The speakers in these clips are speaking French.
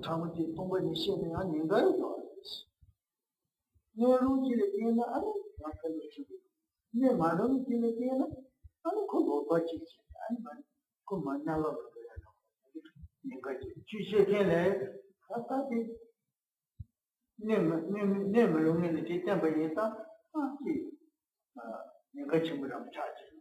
참지 동반이 시험이 아닌가요? 내로지를 때는 아니 약간 지금 내 말은 지를 때는 아니 그거 같이 아니 그 만나러 그래요. 내가 주시해내 아까지 내 말은 이제 때문에다 아기 내가 친구랑 찾지.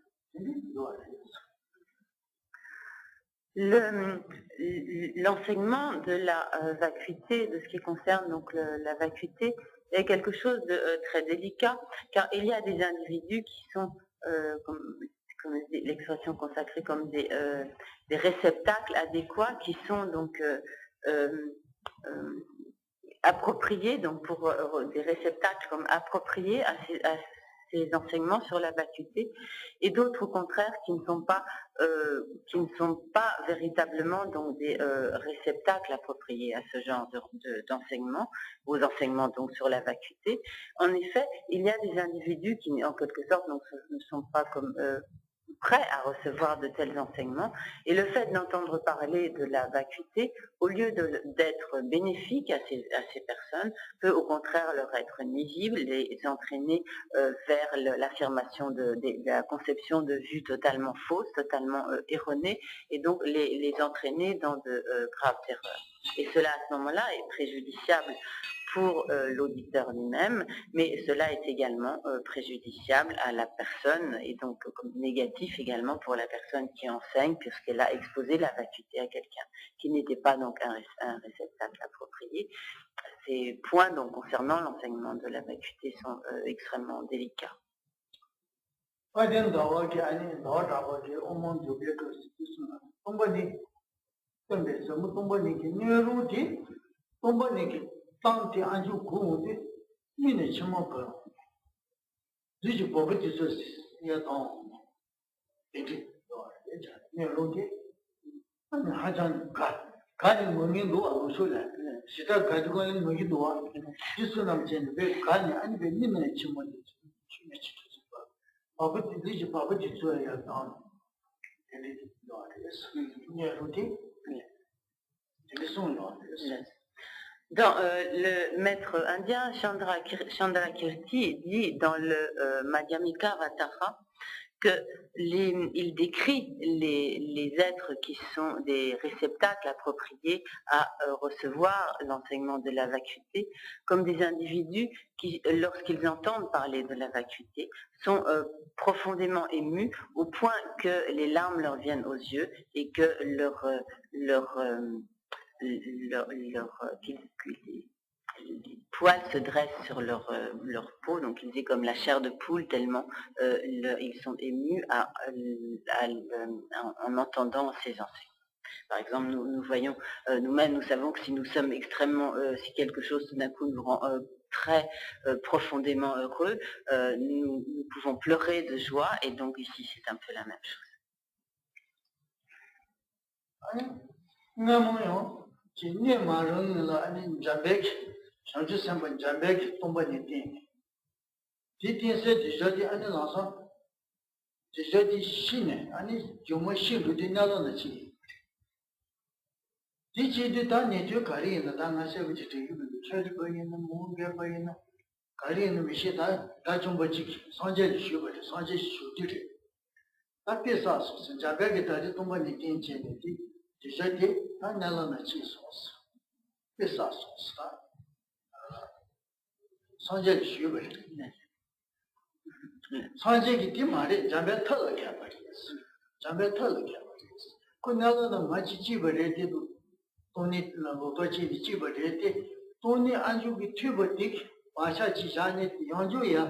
L'enseignement de la vacuité, de ce qui concerne donc la vacuité, est quelque chose de très délicat, car il y a des individus qui sont, comme l'expression consacrée, comme des réceptacles adéquats, qui sont donc appropriés, donc pour des réceptacles comme appropriés à ces enseignements sur la vacuité, et d'autres au contraire qui ne sont pas véritablement donc des réceptacles appropriés à ce genre d'enseignement, aux enseignements donc sur la vacuité. En effet, il y a des individus qui en quelque sorte donc, ne sont pas comme prêts à recevoir de tels enseignements, et le fait d'entendre parler de la vacuité, au lieu d'être bénéfique à ces personnes, peut au contraire leur être nuisible, les entraîner vers l'affirmation de la conception de vues totalement fausses, totalement erronées, et donc les entraîner dans de graves erreurs. Et cela, à ce moment-là, est préjudiciable pour l'auditeur lui-même, mais cela est également préjudiciable à la personne, et donc comme négatif également pour la personne qui enseigne, puisqu'elle a exposé la vacuité à quelqu'un qui n'était pas donc un réceptacle approprié. Ces points donc concernant l'enseignement de la vacuité sont extrêmement délicats. Tanti anju kude mine chimo ko diji bobe Jesus ya don eti ne loje an hajan ka ni mongi do a so la sita ga ko ni mongi do a jisu nam chen be ka ni an be ni mine chimo ni chime chitu ba bobe diji bobe Jesus ya don eti do yes ne loje ne son do yes. Dans le maître indien Chandrakirti dit dans le Madhyamika Vatara qu'il décrit les êtres qui sont des réceptacles appropriés à recevoir l'enseignement de la vacuité comme des individus qui, lorsqu'ils entendent parler de la vacuité, sont profondément émus au point que les larmes leur viennent aux yeux et que les poils se dressent sur leur peau, donc ils disent comme la chair de poule, tellement ils sont émus en entendant ces enseignements. Par exemple, nous voyons, nous-mêmes, nous savons que si nous sommes extrêmement, si quelque chose tout d'un coup nous rend très profondément heureux, nous pouvons pleurer de joie, et donc ici c'est un peu la même chose. Jinne marun la ani jambek sanju samban jambek tombani tin tin se dijadi ani lasa dijadi shine ani jomo shiru de nalo na chi ji de ta ne jo kari na ta na se bu ji de yu chari ba yin na mo ge ba yin na kari na mi shi ta ga jombo ji sanje shu ba sanje shu de ta pe sa su jambek ta de tombani tin che ne ti dijadi ta nalo na chi so pesa sosta sanje shu ba sanje ki ti mare jambe thal kya ba jambe thal kya ba ko nalo na ma chi chi ba re de toni la lo to chi chi ba re de toni anju ki thi ba dik ba sha chi sha ne yong ya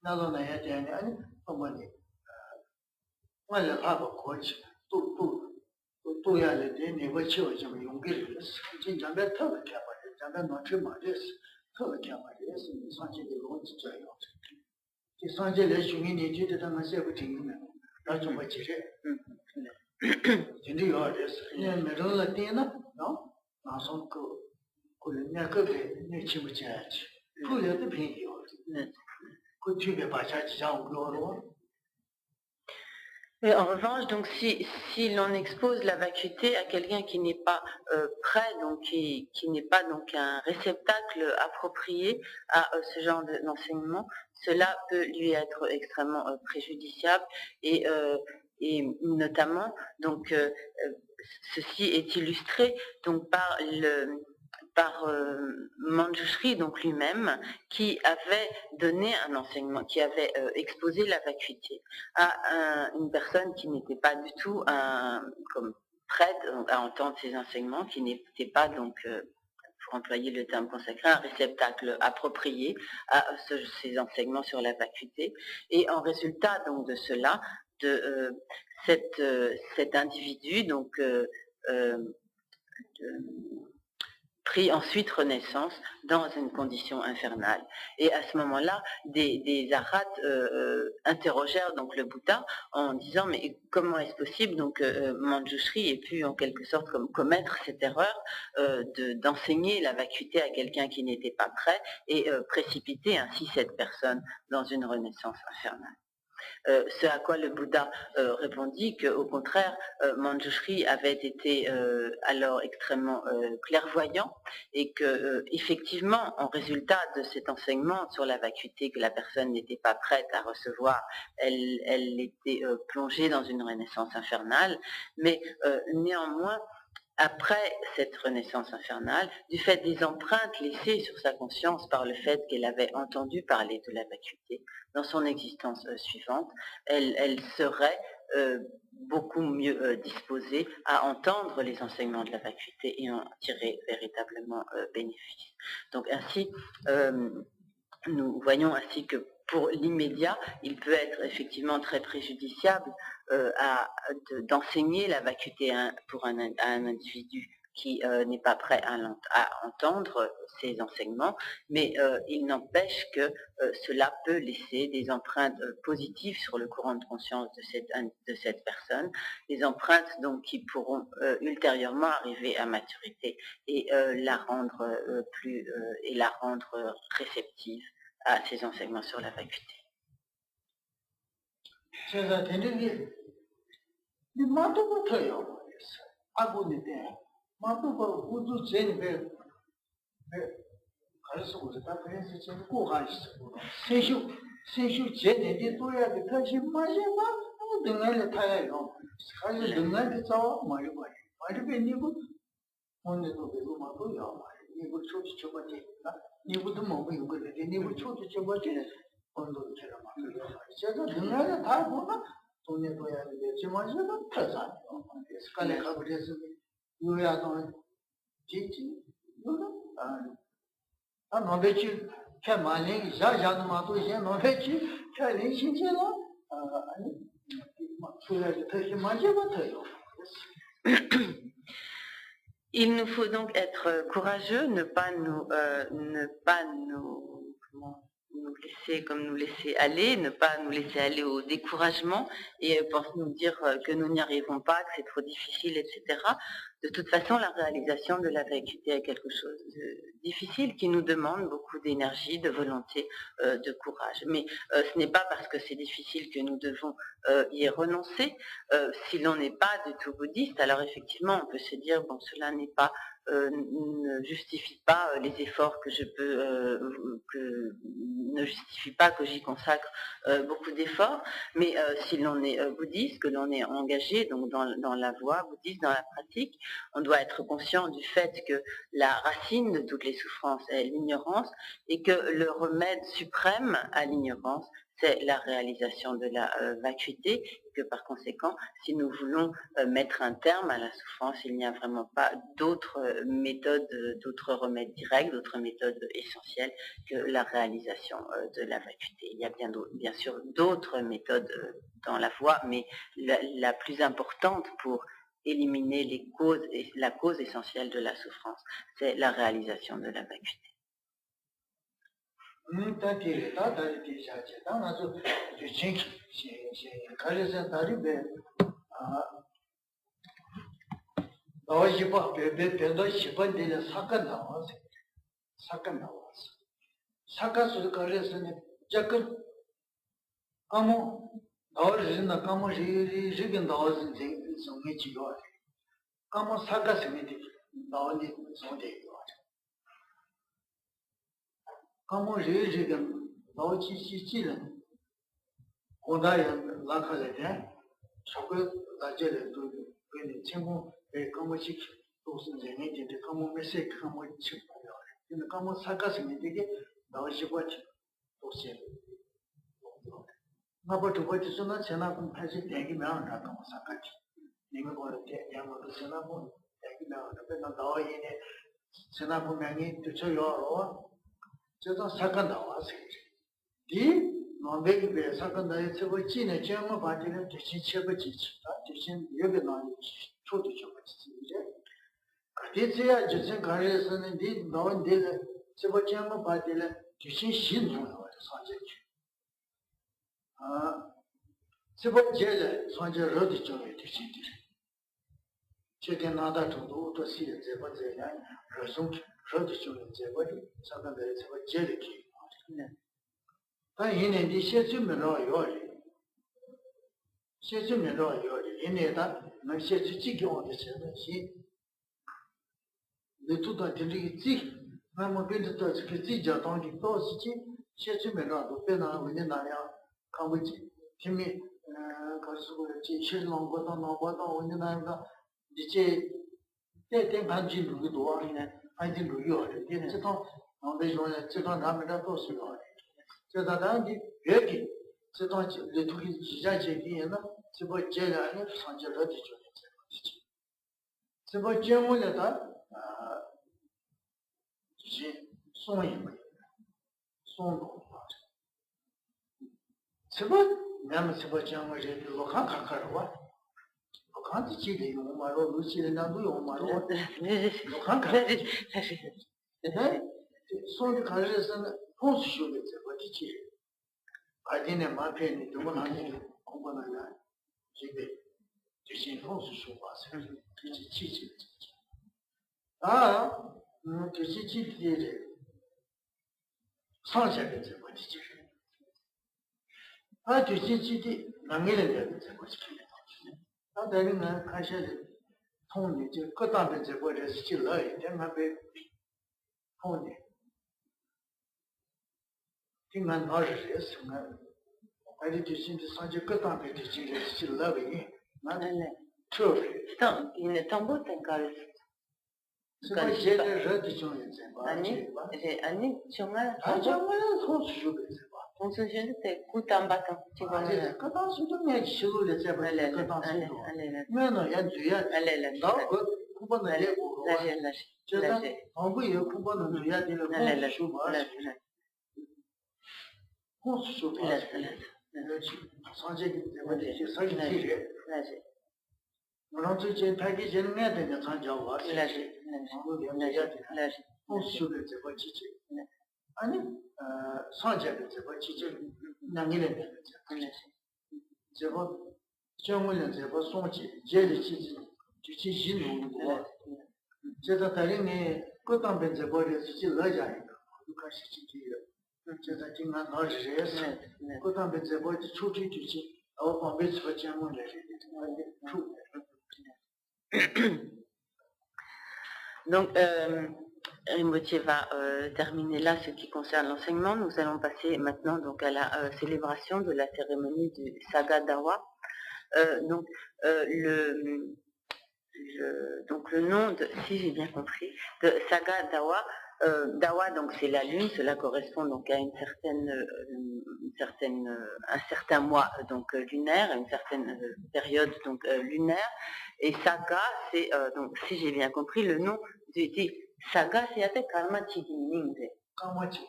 nalo na ya de ne ani ko ma ni wala ha ba ko chi tu ya le de ne ba chi wa jam yong ge le jin jambe thal kya ba jambe no chi ma de thal kya ba de sanje de lo chi ja yo ji sanje le shu ni ji de ta ma se bu ting ne da chung ba ji re jin de yo de ne me ro la de na no na song ko le ne ke be ne chi bu ja chi ku le de pin yo ne ku chi be ba cha chi ja wo lo Et en revanche, donc si l'on expose la vacuité à quelqu'un qui n'est pas prêt, donc qui n'est pas donc un réceptacle approprié à ce genre d'enseignement, cela peut lui être extrêmement préjudiciable et notamment donc ceci est illustré donc par Manjushri, donc lui-même, qui avait donné un enseignement, qui avait exposé la vacuité à une personne qui n'était pas du tout comme prête à entendre ces enseignements, qui n'était pas donc, pour employer le terme consacré, un réceptacle approprié à ces enseignements sur la vacuité. Et en résultat donc de cela, de cet individu donc prit ensuite renaissance dans une condition infernale. Et à ce moment-là, des arhats interrogèrent donc le Bouddha en disant mais comment est-ce possible donc Manjushri ait pu en quelque sorte comme commettre cette erreur d'enseigner la vacuité à quelqu'un qui n'était pas prêt et précipiter ainsi cette personne dans une renaissance infernale. Ce à quoi le Bouddha répondit qu'au contraire, Manjushri avait été alors extrêmement clairvoyant et que effectivement, en résultat de cet enseignement sur la vacuité que la personne n'était pas prête à recevoir, elle était plongée dans une renaissance infernale, mais néanmoins, après cette renaissance infernale, du fait des empreintes laissées sur sa conscience par le fait qu'elle avait entendu parler de la vacuité, dans son existence suivante, elle serait beaucoup mieux disposée à entendre les enseignements de la vacuité et en tirer véritablement bénéfice. Donc ainsi, nous voyons ainsi que pour l'immédiat, il peut être effectivement très préjudiciable d'enseigner la vacuité à un individu qui n'est pas prêt à entendre ces enseignements, mais il n'empêche que cela peut laisser des empreintes positives sur le courant de conscience de cette personne, des empreintes donc qui pourront ultérieurement arriver à maturité et la rendre réceptive à ces enseignements sur la vacuité. Il nous faut donc être courageux, ne pas nous laisser aller, ne pas nous laisser aller au découragement et nous dire que nous n'y arrivons pas, que c'est trop difficile, etc. De toute façon, la réalisation de la vacuité est quelque chose de difficile qui nous demande beaucoup d'énergie, de volonté, de courage. Mais ce n'est pas parce que c'est difficile que nous devons y renoncer. Si l'on n'est pas du tout bouddhiste, alors effectivement, on peut se dire, bon, cela n'est pas ne justifie pas les efforts que je peux, ne justifie pas que j'y consacre beaucoup d'efforts, mais si l'on est bouddhiste, que l'on est engagé donc dans la voie bouddhiste, dans la pratique, on doit être conscient du fait que la racine de toutes les souffrances est l'ignorance et que le remède suprême à l'ignorance, c'est la réalisation de la vacuité, et que par conséquent, si nous voulons mettre un terme à la souffrance, il n'y a vraiment pas d'autres méthodes, d'autres remèdes directs, d'autres méthodes essentielles que la réalisation de la vacuité. Il y a bien sûr d'autres méthodes dans la voie, mais la plus importante pour éliminer les causes et la cause essentielle de la souffrance, c'est la réalisation de la vacuité. Dao Rizhin na kamo Rigin Dao Zongi Chi Yuwa. Kamo Saka Simi Di Dao Ni Zongi Yuwa. Kamo Rigin Dao Chi Chi Chi Ren. Honda Yan Laka Le Den. Chokwe Daje Le Du Gweni Chenpo Kamo Chi Dosun Zengi Di Kamo Mese Kamo Chi Yuwa. Kamo Saka Simi Di Dao Chi Kwa Chi Dosun Napa Tupa Chi Suna Chena Kum Pachi Tengi Meang Raka Mo Saka Chi. Nimi Kwa Yama Tu Chena Kum Tengi Meang Raka Na Dao Yine Chena Kum Meangi Tucho Yo Rowa Chetan Saka Dawa Sekri. Di Nombeki Be Saka Dawa Tsebo Chi Ne Chema Pati Ne Tishin Cheba Chi Chi Tishin Yoga Nani Chotu Cheba Chi Chi Kati Tsiya Jitsin Kare Sani Di Dawa Dile Tsebo Chema Pati Ne Tishin Shin Tuwa Sanje Chi. Sipa Jele Sanje Rodi Chongi Tishin Tishin. Cheke Nada Tundu Uto Siya Zeba Zela Rasung Rodi Chongi Zeba Saka Dere Sipa Jele Ki. Ta yine di Shechu Miro Yori. Shechu Miro Yori. Yine da Na Shechu Chiki Wanda Chena Shi. Letuta Tili Zik. Nama Bintu Tochi Ki Zik Jatangi Tosi Chi. Shechu Miro Do Pena Wini Naya Kamuchi. Kimi Kasuku Shilong Gotan Nobata Wini Naya Dice Ten Kanji Lugi Dua Anji Lugi Ori. Chiton Nambejon Chiton Namida Tosi Ori. Chiton Yeki Chiton Letuki Jija Cheki Yena Chibo Jela and Sanja Rodi Choni. Chibo Jemuleta Son Yimai Son Chibo Nam Chibo Jamu Lokan Kakarwa. Lokan Chili Omaro, Lucy and Nabu Omaro. Lokan So the Kajas and Pons Sugar, what did you? I didn't my penny, the one I need Kumbana. Jibe. Teaching Pons Sugar. Teaching. Teaching did it. Sunset, what did you? I teaching Namil, was not telling her, I said, Tony, cut up the what is still late, then my baby. Tony. Think I'm not yes, I did to see the Sanjay cut up the teaching is still loving. Not true. Il est en beau, t'as qu'à So I said, I read the joint. Annie, tu m'as I don't want to shoot it. on se gêne, c'est coup en battant. Tu vois, Cut out to make sure that allez, cut out. allez, No, no, you do yet. allez, Now, Kuban, lâchez. on we have Kuban and Yad in a shoe. Who's shoe? Sanjay, what is your Sanjay? Non tu c'è tagli genere da Sanjawa. Who's sugar? What you say? Ani Sanjay, what you say? Nangile. 제가 정원에 제가 송치 제일 치지 주치신 거 제가 다리네 끝단 벤제 버려서 지러자니까 누가시 지기요 제가 지금 나르제스 끝단 벤제 버려 초치 주치 어 방배스 버치면 돼 Donc, Rimbaud va terminer là ce qui concerne l'enseignement. Nous allons passer maintenant donc, à la célébration de la cérémonie du Saga Dawa. Donc, le nom, si j'ai bien compris, de Saga Dawa, Dawa, donc c'est la lune, cela correspond donc à un certain mois donc lunaire, une certaine période donc lunaire, et Saga, c'est donc si j'ai bien compris le nom du Saga, c'est avec Karma Chigi. 까마치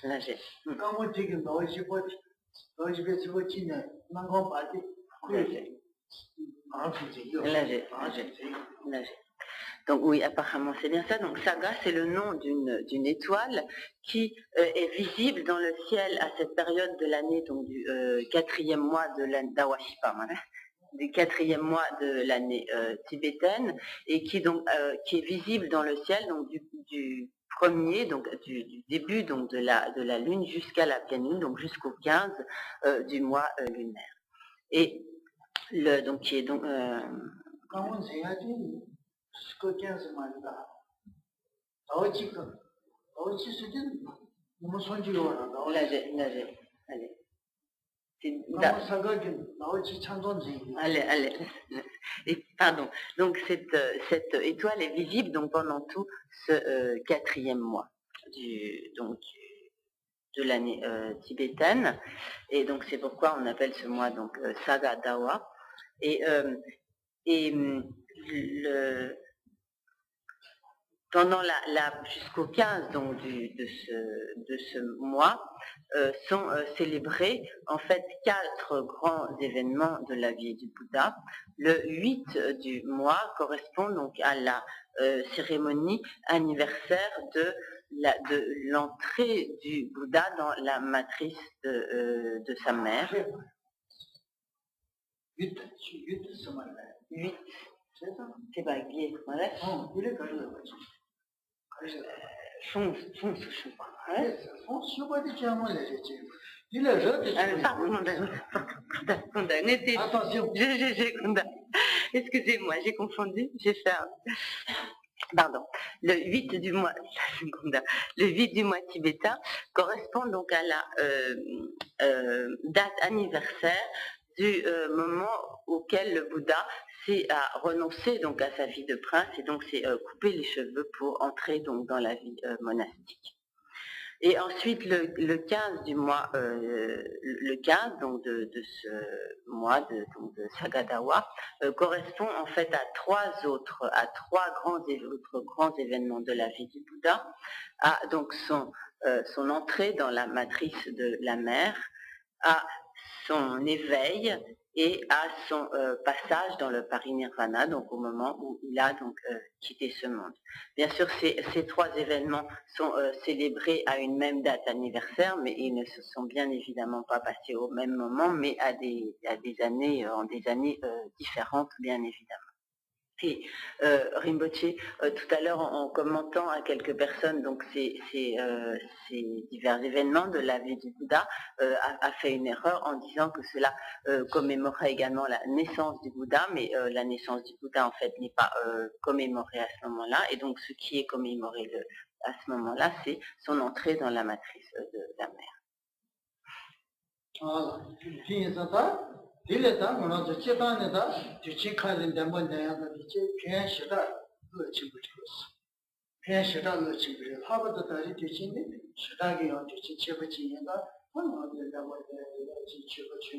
Là j'ai. 까마치기 너희 집에 집어치네 난거 봐지 그래 Là j'ai. Donc oui, apparemment c'est bien ça. Donc Saga, c'est le nom d'une étoile qui est visible dans le ciel à cette période de l'année, donc du 4e mois de l'année d'Awashipa, du 4e mois de l'année tibétaine, et qui est visible dans le ciel, donc du 1er, donc du début donc de la lune jusqu'à la pleine lune, donc jusqu'au 15 du mois lunaire. Et donc qui est donc allez. Et pardon. Donc cette étoile est visible donc pendant tout ce 4e mois de l'année tibétaine, et donc c'est pourquoi on appelle ce mois donc Saga Dawa. Et pendant jusqu'au 15 donc de ce mois sont célébrés en fait 4 grands événements de la vie du Bouddha. Le 8 du mois correspond donc à la cérémonie anniversaire de l'entrée du Bouddha dans la matrice de sa mère. 8. C'est pas bien, voilà. Attention. Excusez-moi, j'ai confondu. Pardon. Le 8 du mois, le 8 du mois tibétain correspond donc à la date anniversaire du moment auquel le Bouddha a renoncé donc à sa vie de prince et donc s'est coupé les cheveux pour entrer donc dans la vie monastique. Et ensuite le 15 du mois, le 15 donc de ce mois de Sagadawa correspond en fait à trois grands événements de la vie du Bouddha, à donc son entrée dans la matrice de la mère, à son éveil et à son passage dans le parinirvana, donc au moment où il a donc quitté ce monde. Bien sûr, ces 3 événements sont célébrés à une même date anniversaire, mais ils ne se sont bien évidemment pas passés au même moment, mais en des années différentes, bien évidemment. Et Rinpoché, tout à l'heure, en commentant à quelques personnes donc ces divers événements de la vie du Bouddha, a fait une erreur en disant que cela commémorait également la naissance du Bouddha, mais la naissance du Bouddha en fait n'est pas commémorée à ce moment-là, et donc ce qui est commémoré à ce moment-là, c'est son entrée dans la matrice de la mère. Dileta, on a Chetaneta, to Chikan and Damondaya, the Pian Shada, Luchibus. Pian Shada Luchibus, Harvard the teaching, Shadagi on to Chichibachi and one of the Damondaya, Chichibachi,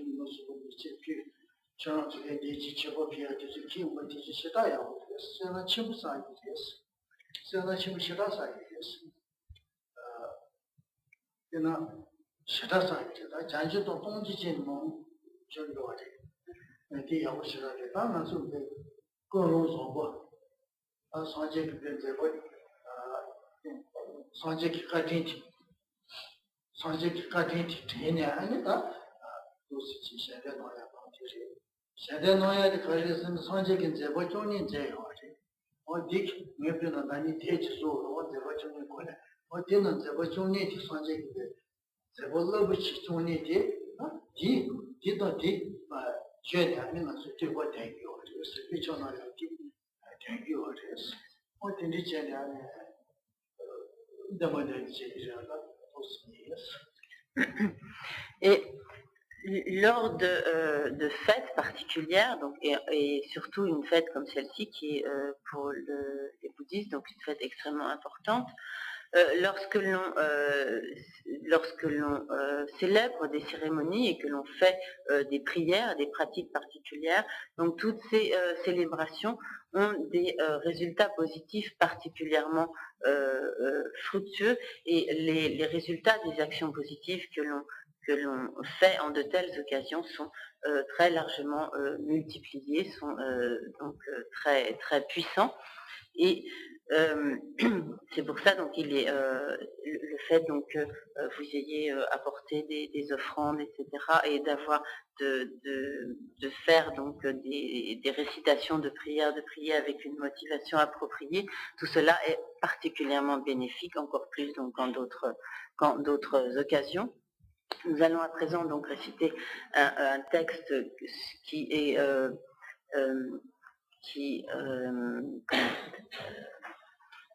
Chichi, John to the Chichibopia to Kim, what is Shadaya, Sena Chimside, yes. Sena Chimshidasa, yes. You know, Shadasa, I change it to Tongi. The Awashira, Tamasu, Goro Zobo, Sanjay, Sanjay Katinti, Sanjay Katinti, Tena, and those Shadanoya, the Karism, Sanjay and Zebotoni, or Dick, maybe not any teach so, or the Vachoni, or dinner, the Vachoni, Sanjay, the Volo, which is only did not take Jet, I mean, to what thank you, which on thank you, what in the Jet, the mother Et lors de fêtes particulières, donc, et surtout une fête comme celle-ci qui est pour les bouddhistes, donc une fête extrêmement importante, lorsque l'on célèbre des cérémonies et que l'on fait des prières, des pratiques particulières, donc toutes ces célébrations ont des résultats positifs particulièrement fructueux, et les résultats des actions positives que l'on fait en de telles occasions sont très largement multipliés, sont donc très, très puissants. Et C'est pour ça donc il est le fait donc que vous ayez apporté des offrandes, etc., et d'avoir de faire donc des récitations de prières, de prier avec une motivation appropriée, tout cela est particulièrement bénéfique, encore plus donc qu'en d'autres occasions. Nous allons à présent donc réciter un texte qui est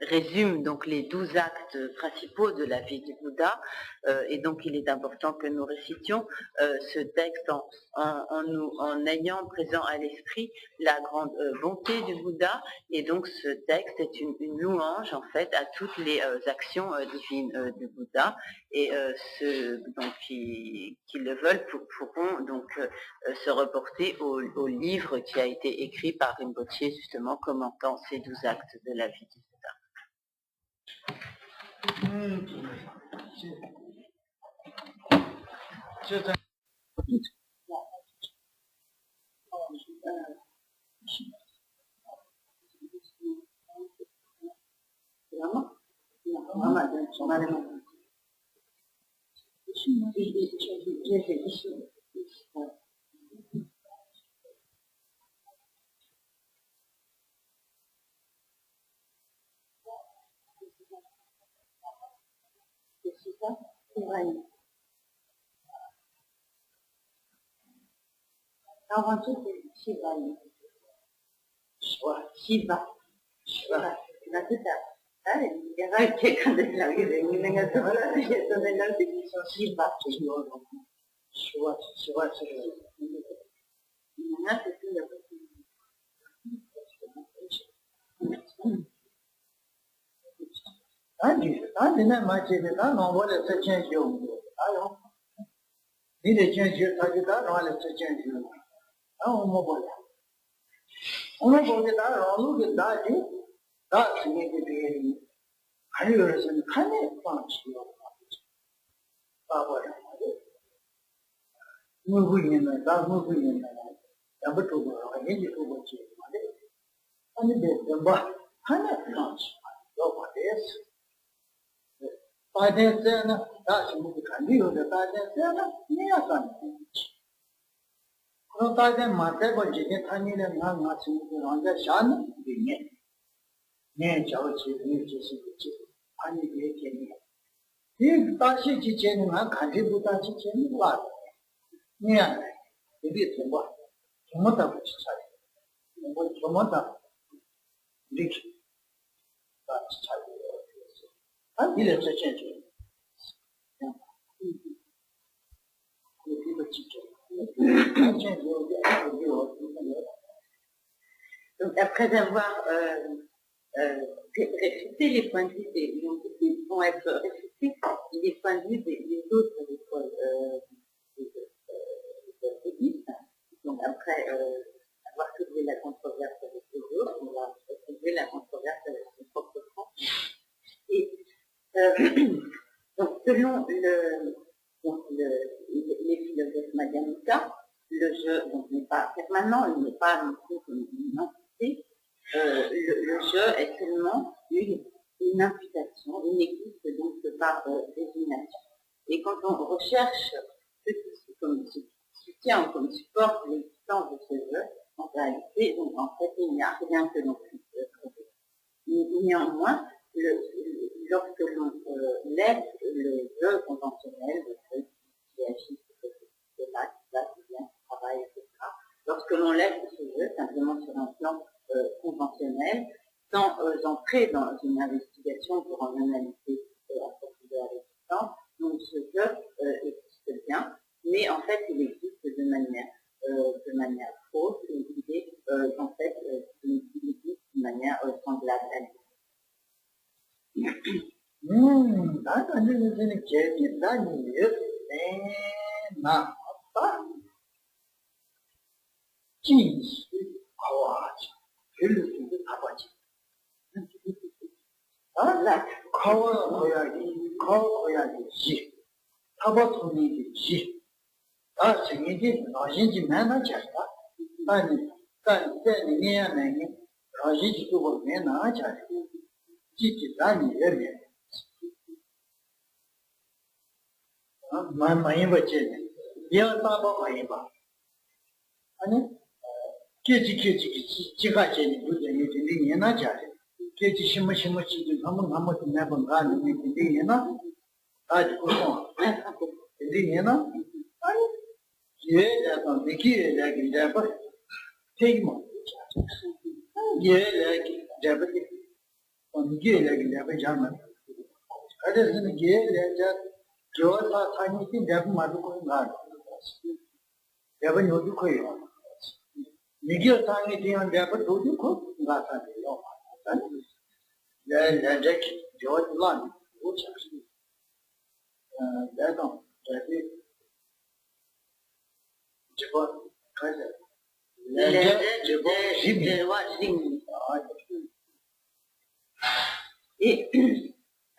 résume donc les 12 actes principaux de la vie du Bouddha, et donc il est important que nous récitions ce texte en ayant présent à l'esprit la grande bonté du Bouddha, et donc ce texte est une louange en fait à toutes les actions divines du Bouddha, et ceux donc, qui le veulent pourront donc se reporter au livre qui a été écrit par Rinpoche justement commentant ces 12 actes de la vie du Bouddha. Avant tout, c'est Shiva. Shiva. La tutta. Il y a quelqu'un de la vie, il y a Shiva. Donc, après avoir récité les points de vue ils vont être récités les points de vue des autres écoles bouddhistes. Donc après avoir soulevé la controverse avec les autres, on va soulever la controverse avec son propre camp. Et donc selon les philosophes Madhyamika, le jeu n'est pas permanent, il n'est pas non plus comme une entité. Le jeu est seulement une imputation, il n'existe donc que par désignation. Et quand on recherche ce qui soutient ou comme support l'existence de ce jeu, en réalité, donc en fait, il n'y a rien que l'on puisse trouver. Néanmoins, lorsque l'on laisse le jeu conventionnel, le jeu qui agit de là, qui vient, qui travaille, etc., lorsque l'on laisse ce jeu simplement sur un plan conventionnel, sans entrer dans une investigation pour en analyser à profondeur l'existence, donc ce jeu existe bien, mais en fait il existe de manière fausse, et il est en fait il existe de manière semblable à lui. Titi Dani Yemi. Mayimba Chene. Yang Taba Mayimba. And Kiji Chica Chene, the Yana Jari. Kiji Shima Shima Chidi, Hamu to Nabangan, the Yana. I go the Yana. Yeah, on the key like in Jabba. Take more. Yeah, like Jabba. On the key like in Jabba German. Others in the gay, that Joe are tiny thing, Jabba Maduko God. Jabba no to Koyo. Miguel tiny thing on Jabba do you cook? Not on the then Jack George Lund, which actually that on that is Jabba Kaiser. Et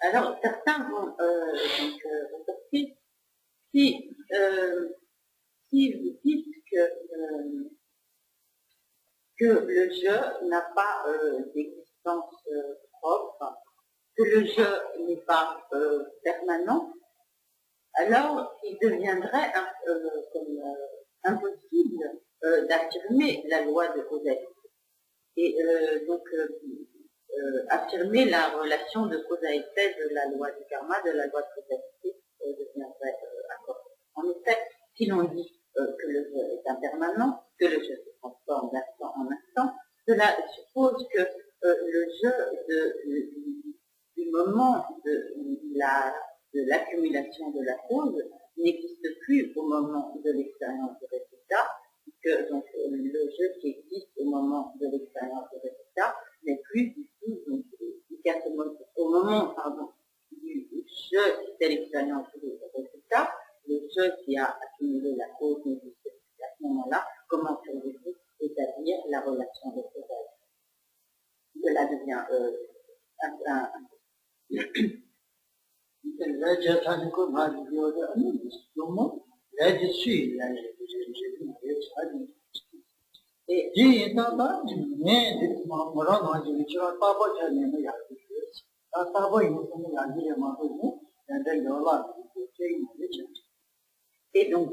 alors, certains vont ressortir si vous dites que le jeu n'a pas d'existence propre, que le jeu n'est pas permanent, alors il deviendrait impossible d'affirmer la loi de causalité. Et donc, affirmer la relation de cause à effet de la loi du karma, de la loi de causalité, deviendrait important. En effet, si l'on dit que le jeu est impermanent, que le jeu se transforme d'instant en instant, cela suppose que le jeu du moment de l'accumulation de la cause n'existe plus au moment de l'expérience du résultat, que donc le jeu qui existe au moment de l'expérience du résultat n'est plus du tout, donc, au moment du jeu de l'expérience du résultat, le jeu qui a accumulé la cause n'existe plus à ce moment-là. Comment pourriez-vous établir la relation de cause à effet? Cela devient Et donc,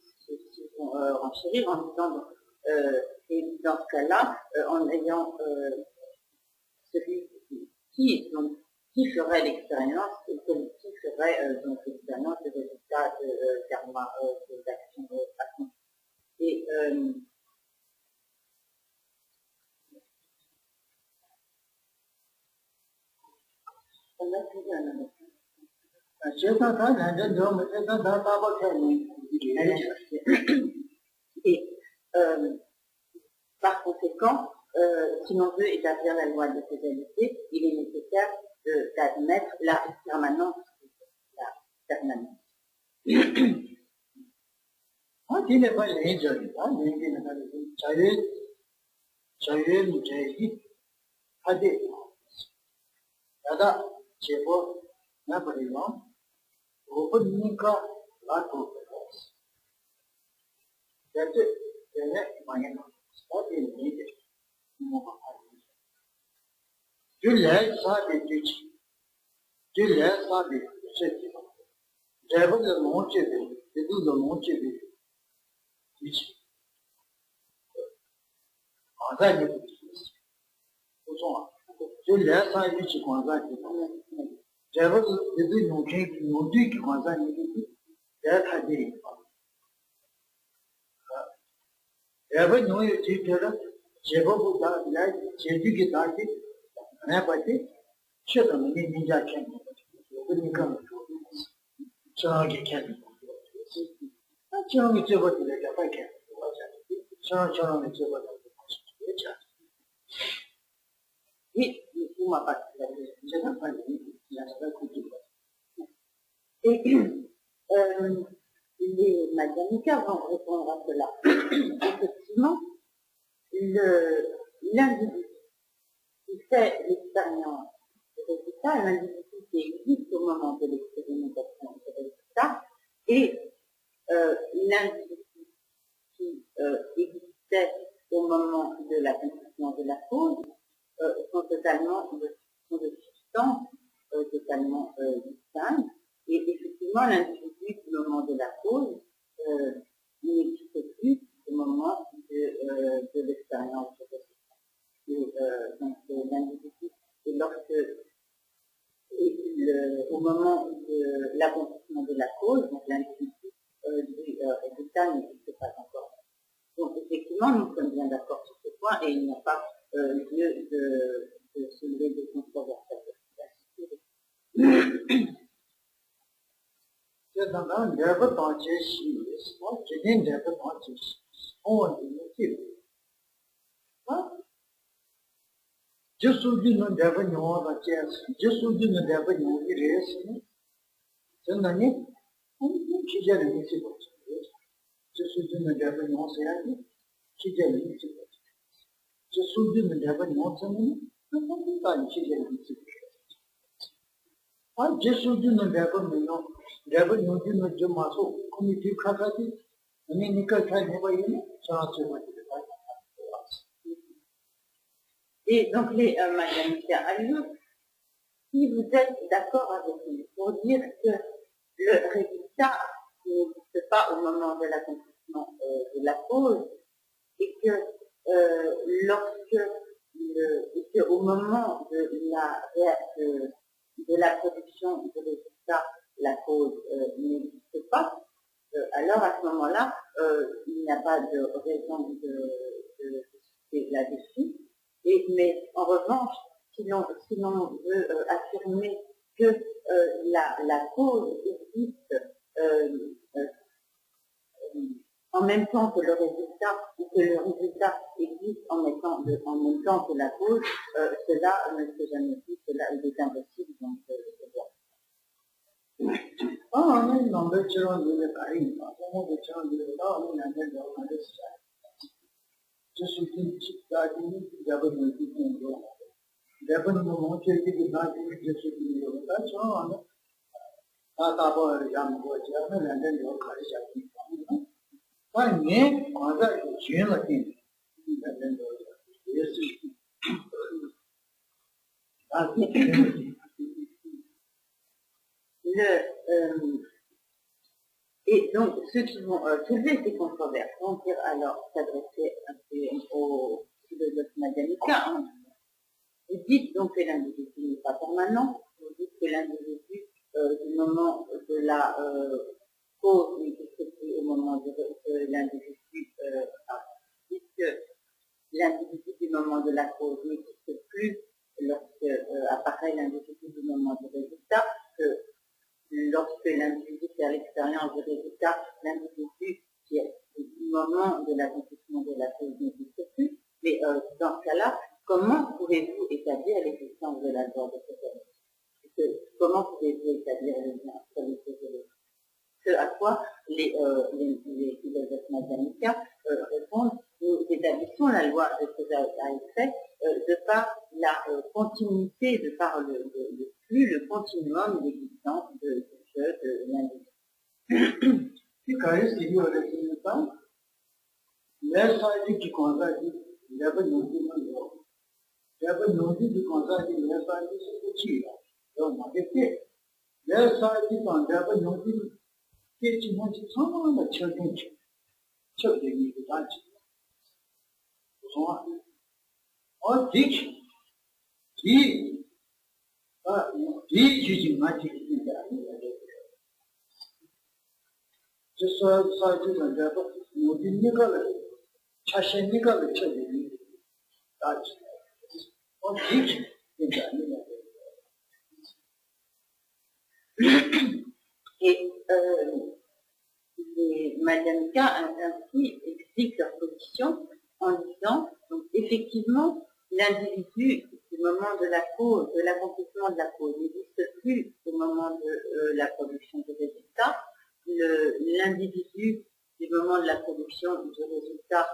si on renchérir en disant, et dans ce cas-là, en ayant celui qui ferait l'expérience, et qui ferait donc l'expérience des résultats de karma, des actions de façon. Et par conséquent, si l'on veut établir la loi de causalité, il est nécessaire d'admettre la permanence. Oui, vous m'avez pas et les Madhyamikas vont répondre à cela. Effectivement, l'individu qui fait l'expérience du résultat, l'individu qui existe au moment de l'expérimentation du résultat, et l'individu qui existait au moment de la construction de la cause sont totalement sont de substances totalement distinctes. Et effectivement, l'individu du moment de la cause n'existe plus au moment de l'expérience de résultat. Et donc l'individu, et lorsque au moment de l'accomplissement de la cause, donc l'individu du résultat n'existe pas encore. Donc effectivement, nous sommes bien d'accord sur ce point et il n'y a pas lieu de soulever des controverses. Et donc les Madhyamika Ayur, si vous êtes d'accord avec nous pour dire que le résultat n'existe pas au moment de l'accomplissement de la cause et que au moment de la production du résultat, la cause n'existe pas, alors à ce moment-là, il n'y a pas de raison de discuter là-dessus. Mais en revanche, si l'on veut affirmer que la cause existe en même temps que le résultat, ou que le résultat existe en même temps que la cause, cela ne se jamais dit, cela il est impossible. Donc, et donc, ceux qui vont soulever ces controverses vont dire alors s'adresser un peu au philosophe Madhyamika. Hein. Vous dites donc que l'individu n'est pas permanent, vous dites que l'individu, du moment de la cause n'existe plus au moment de l'individu, vous dites que l'individu du moment de la cause n'existe plus lorsque apparaît l'individu du moment du résultat, que lorsque l'individu fait l'expérience du résultat, l'individu qui est du moment de l'accomplissement de la cause n'existe plus. Mais dans ce cas-là, comment pouvez-vous établir l'existence de la loi de cette Comment pouvez-vous établir le lien entre les choses et les autres? Ce à quoi les philosophes Madhyamika répondent, nous établissons la loi de cause à effet de par la continuité, de par le flux, le continuum d'existence de l'individu. Et les Madhyamika ainsi expliquent leur position en disant, donc effectivement, l'individu du moment de la cause, de l'accomplissement de la cause, n'existe plus au moment de la production du résultat. L'individu du moment de la production du résultat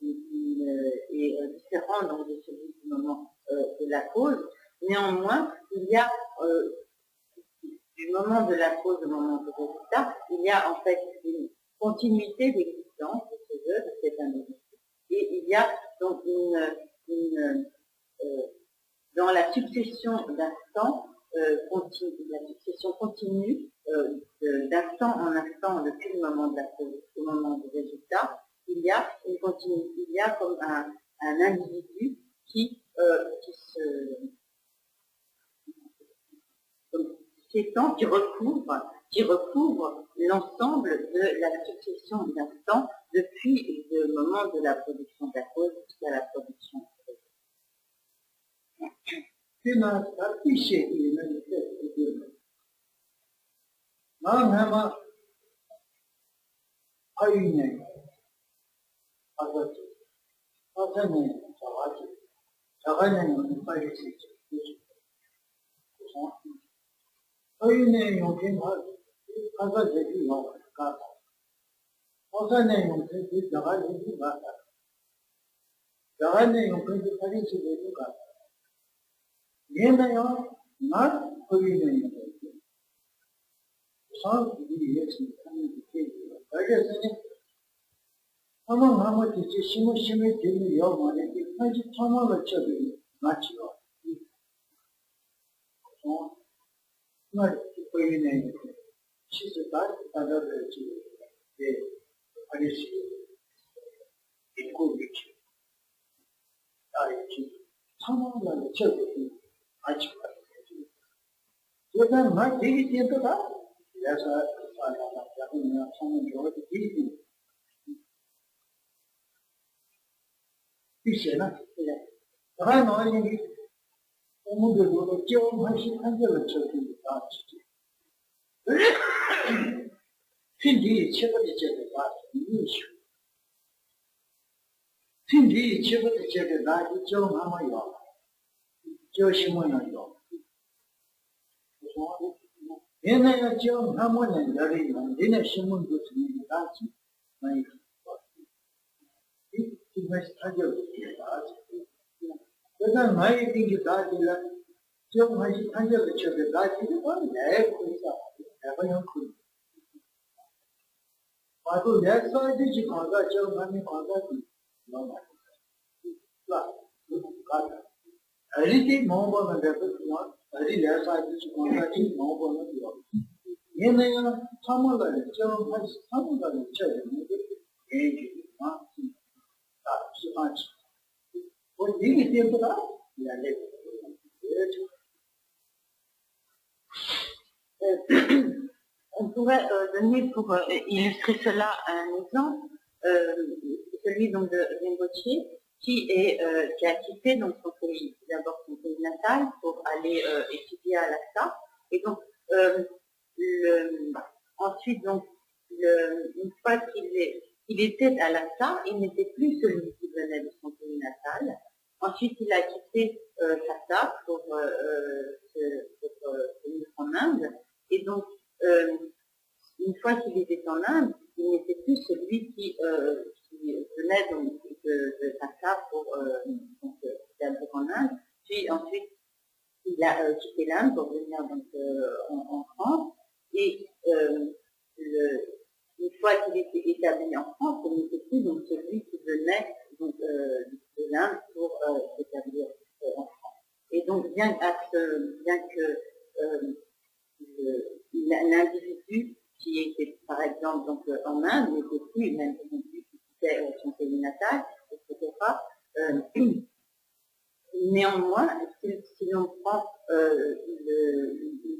est différent donc, de celui du moment de la cause. Néanmoins, il y a du moment de la cause au moment du résultat, il y a en fait une continuité d'existence de ce jeu, de cet individu. Et il y a donc succession d'instants continue d'instant en instant depuis le moment de au moment du résultat. Il y a comme un individu qui s'étend, qui recouvre l'ensemble de la succession d'instants depuis le moment de la production de la cause jusqu'à la production de la On pourrait donner pour illustrer cela un exemple, celui donc de Rinpoché, qui a quitté donc son pays, d'abord son pays natal pour aller étudier à Lhasa. Et donc ensuite donc une fois qu'il était à Lhasa, il n'était plus celui qui venait de son pays natal. Ensuite, il a quitté Lhasa pour venir en Inde. Et donc, une fois qu'il était en Inde, il n'était plus celui qui venait donc de Lhasa pour aller en Inde. Puis ensuite, il a quitté l'Inde pour venir donc en France. Et une fois qu'il était établi en France, il n'était plus donc celui qui venait donc, de l'Inde pour s'établir en France. Et donc, bien que l'individu qui était, par exemple, donc, en Inde, n'était plus l'individu qui quittait son pays natal, etc. Néanmoins, si l'on prend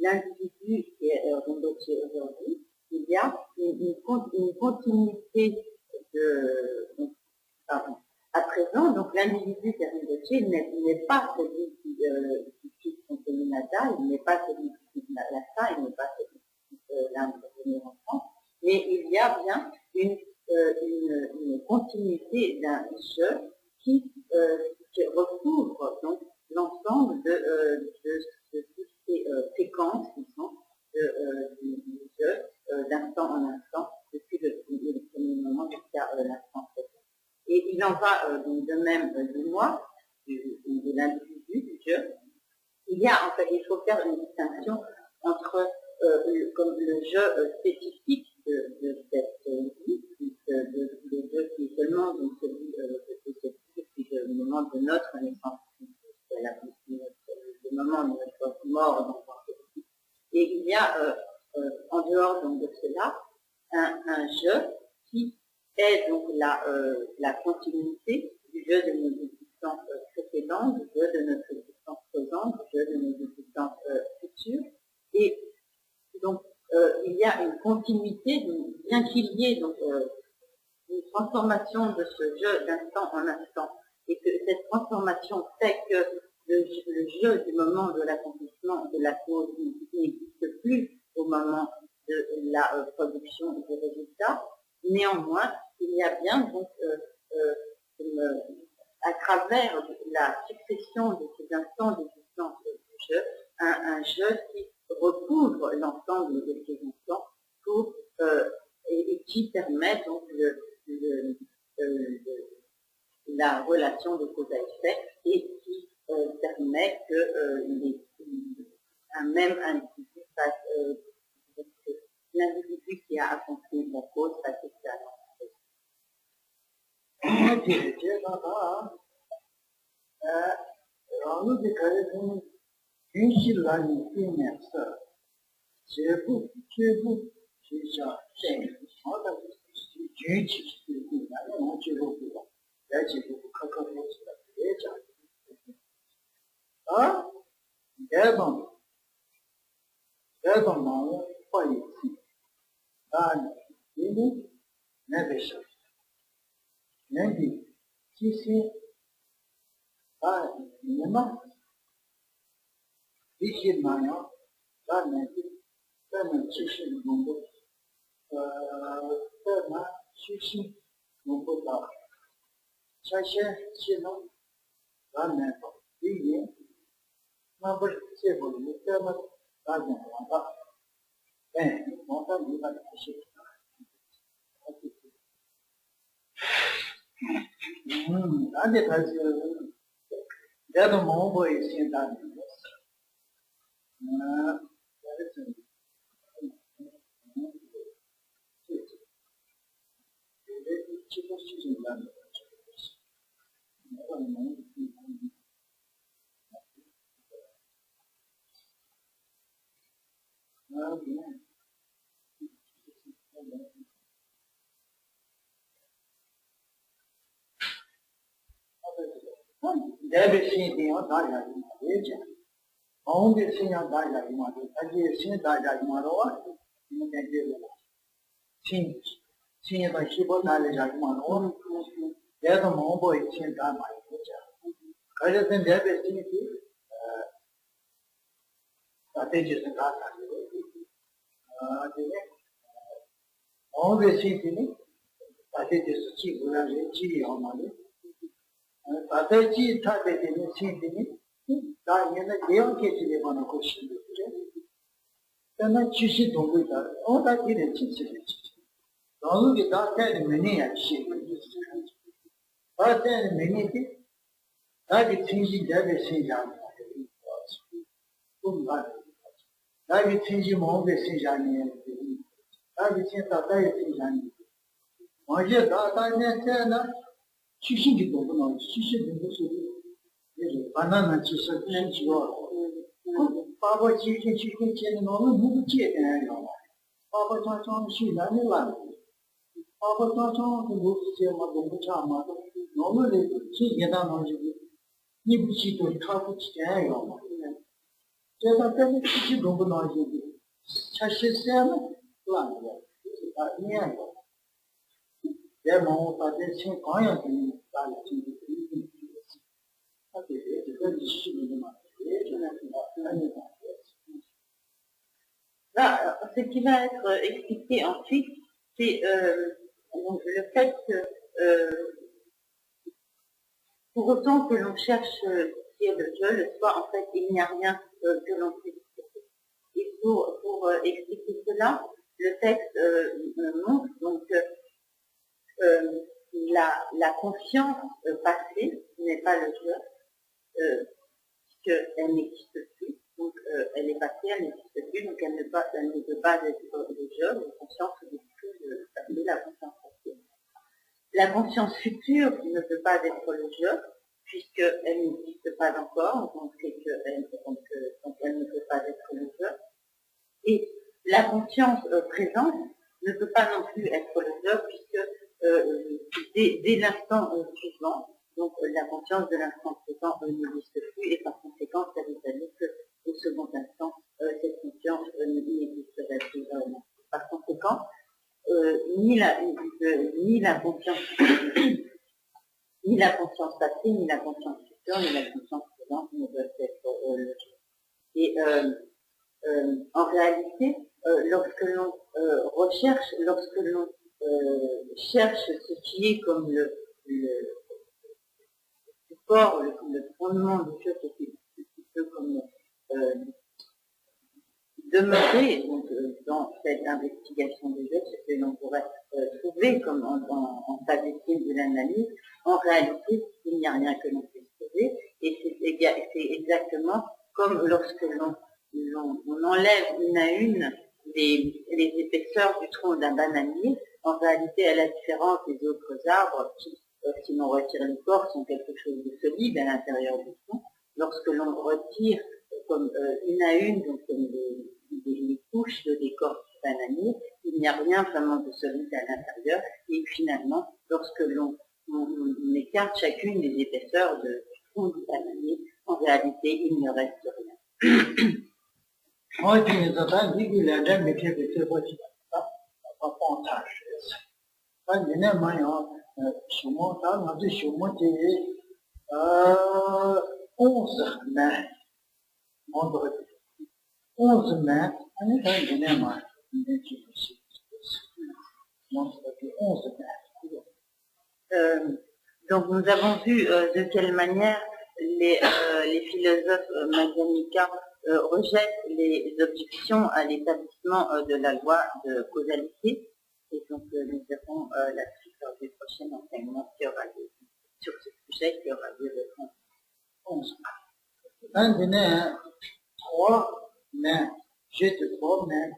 l'individu qui est Rinpoché aujourd'hui, il y a une continuité à présent, donc l'individu qui est Rinpoché n'est pas celui qui quitte son pays natal, il n'est pas celui qui quitte Lhasa, il n'est pas celui qui quitte l'Inde pour venir en France, mais il y a bien une continuité d'un je qui recouvre donc l'ensemble de toutes ces séquences qui sont du je d'instant en instant depuis le premier moment jusqu'à l'instant présent. Et il en va de même du moi, de l'individu, du je. Il faut faire une distinction entre comme le je spécifique de cette vie, le je qui est seulement donc celui depuis le moment de notre naissance, le y a en dehors donc, de cela un jeu qui est donc la continuité du jeu de nos existences précédentes, du jeu de notre existence présente, du jeu de nos existences futures. Et donc, il y a une continuité, bien qu'il y ait donc, une transformation de ce jeu d'instant en instant, et que cette transformation fait que le jeu du moment de l'accomplissement de la cause n'existe plus au moment de la production du résultat. Néanmoins, il y a bien donc à travers la succession de ces instants d'existence du jeu, un jeu qui recouvre l'ensemble de ces instants pour, et qui permet donc la relation de cause à effet et qui permet que un même individu fasse l'individu qui a accompli la cause fasse également. Là, ce qui va être expliqué ensuite, c'est le fait que pour autant que l'on cherche ce qui est le jeu, le soi, en fait, il n'y a rien que l'on sait. Et pour expliquer cela, le texte montre donc la conscience passée n'est pas le jeu, puisqu'elle n'existe plus. Donc elle est passée, elle n'existe plus, donc elle ne peut pas être le jeu, la conscience du tout passé, la conscience passée. La conscience future ne peut pas être le jeu, puisqu'elle n'existe pas encore, donc elle ne peut pas être le jeu. Et la conscience présente ne peut pas non plus être l'auteur, puisque dès l'instant suivant, donc la conscience de l'instant présent n'existe plus, et par conséquent, ça veut dire qu'au second instant, cette conscience n'existerait plus vraiment. Par conséquent, ni la conscience ni la conscience passée, ni la conscience future, ni la conscience présente ne peuvent être logiques. Et en réalité, lorsque l'on recherche, lorsque l'on cherche ce qui est comme le support, le fondement du jeu, c'est un petit peu comme demeurer donc, dans cette investigation des jeux, ce que l'on pourrait trouver comme en phase de l'analyse. En réalité, il n'y a rien que l'on puisse trouver, et c'est exactement comme lorsque l'on enlève une à une les épaisseurs du tronc d'un bananier. En réalité, à la différence des autres arbres qui, si l'on retire l'écorce, sont quelque chose de solide à l'intérieur du tronc, lorsque l'on retire comme une à une, donc comme les couches de l'écorce du bananier, il n'y a rien vraiment de solide à l'intérieur, et finalement, lorsque l'on écarte chacune des épaisseurs du tronc du bananier, en réalité, il ne reste rien. Donc nous avons vu de quelle manière les philosophes Madhyamika rejettent les objections à l'établissement de la loi de causalité. Et donc nous verrons la suite lors du prochain enseignement qui aura lieu sur ce sujet qui aura lieu le 11. Un dîner, 3 mains, j'ai 3 mains.